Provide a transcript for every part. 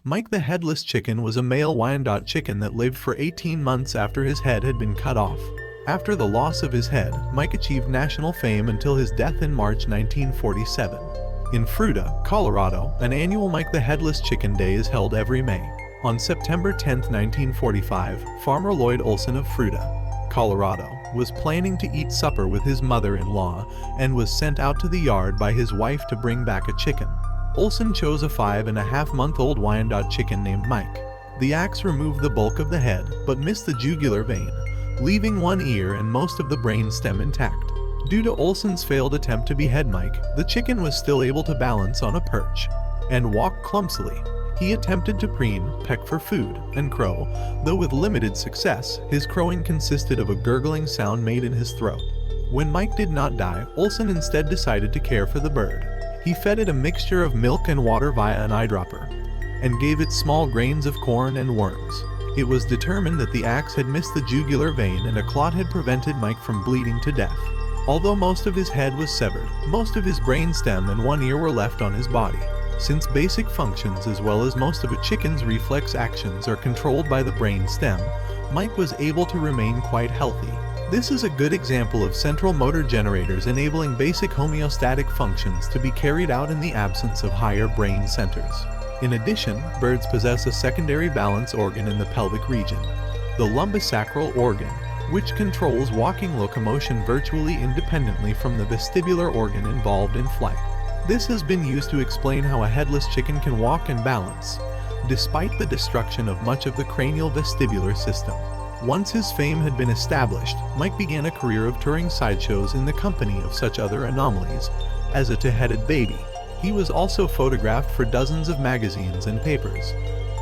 Mike the Headless Chicken was a male Wyandotte chicken that lived for 18 months after his head had been cut off. After the loss of his head, Mike achieved national fame until his death in March 1947. In Fruita, Colorado, an annual Mike the Headless Chicken Day is held every May. On September 10, 1945, farmer Lloyd Olson of Fruita, Colorado, was planning to eat supper with his mother-in-law and was sent out to the yard by his wife to bring back a chicken. Olson chose a 5.5-month-old Wyandotte chicken named Mike. The axe removed the bulk of the head, but missed the jugular vein, leaving one ear and most of the brain stem intact. Due to Olson's failed attempt to behead Mike, the chicken was still able to balance on a perch and walk clumsily. He attempted to preen, peck for food, and crow, though with limited success. His crowing consisted of a gurgling sound made in his throat. When Mike did not die, Olson instead decided to care for the bird. He fed it a mixture of milk and water via an eyedropper, and gave it small grains of corn and worms. It was determined that the axe had missed the jugular vein and a clot had prevented Mike from bleeding to death. Although most of his head was severed, most of his brain stem and one ear were left on his body. Since basic functions as well as most of a chicken's reflex actions are controlled by the brain stem, Mike was able to remain quite healthy. This is a good example of central motor generators enabling basic homeostatic functions to be carried out in the absence of higher brain centers. In addition, birds possess a secondary balance organ in the pelvic region, the lumbosacral organ, which controls walking locomotion virtually independently from the vestibular organ involved in flight. This has been used to explain how a headless chicken can walk and balance, despite the destruction of much of the cranial vestibular system. Once his fame had been established, Mike began a career of touring sideshows in the company of such other anomalies as a two-headed baby. He was also photographed for dozens of magazines and papers,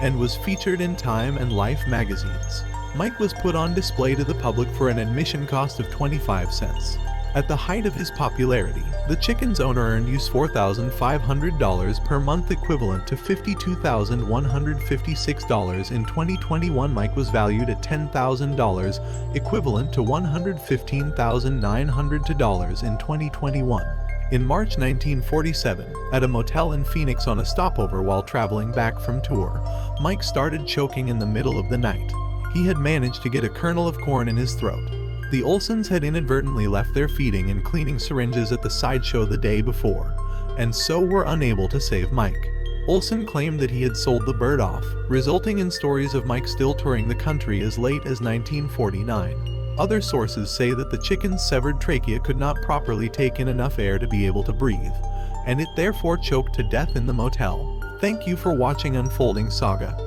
and was featured in Time and Life magazines. Mike was put on display to the public for an admission cost of 25 cents. At the height of his popularity, the chicken's owner earned $4,500 per month, equivalent to $52,156 in 2021. Mike was valued at $10,000, equivalent to $115,900 in 2021. In March 1947, at a motel in Phoenix on a stopover while traveling back from tour, Mike started choking in the middle of the night. He had managed to get a kernel of corn in his throat. The Olsons had inadvertently left their feeding and cleaning syringes at the sideshow the day before, and so were unable to save Mike. Olson claimed that he had sold the bird off, resulting in stories of Mike still touring the country as late as 1949. Other sources say that the chicken's severed trachea could not properly take in enough air to be able to breathe, and it therefore choked to death in the motel. Thank you for watching Unfolding Saga.